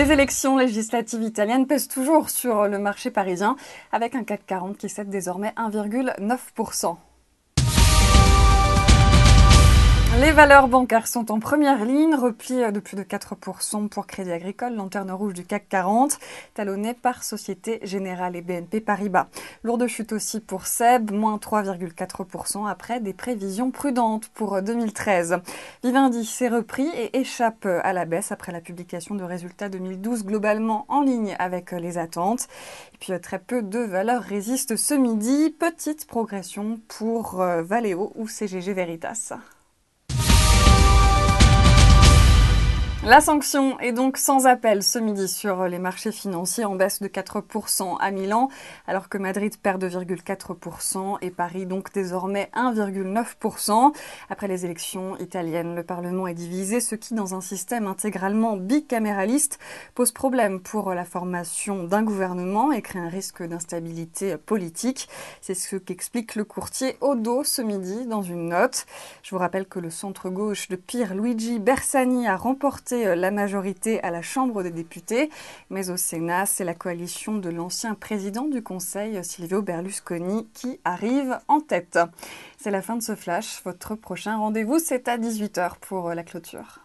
Les élections législatives italiennes pèsent toujours sur le marché parisien, avec un CAC 40 qui cède désormais 1,9%. Les valeurs bancaires sont en première ligne, repli de plus de 4% pour Crédit Agricole, lanterne rouge du CAC 40, talonné par Société Générale et BNP Paribas. Lourde chute aussi pour SEB, moins 3,4% après des prévisions prudentes pour 2013. Vivendi s'est repris et échappe à la baisse après la publication de résultats 2012 globalement en ligne avec les attentes. Et puis très peu de valeurs résistent ce midi. Petite progression pour Valeo ou CGG Veritas. La sanction est donc sans appel ce midi sur les marchés financiers en baisse de 4% à Milan, alors que Madrid perd 2,4% et Paris donc désormais 1,9%. Après les élections italiennes, le Parlement est divisé, ce qui dans un système intégralement bicaméraliste pose problème pour la formation d'un gouvernement et crée un risque d'instabilité politique. C'est ce qu'explique le courtier Odo ce midi dans une note. Je vous rappelle que le centre-gauche de Pierluigi Bersani a remporté la majorité à la Chambre des députés, mais au Sénat, c'est la coalition de l'ancien président du Conseil, Silvio Berlusconi, qui arrive en tête. C'est la fin de ce flash. Votre prochain rendez-vous, c'est à 18h pour la clôture.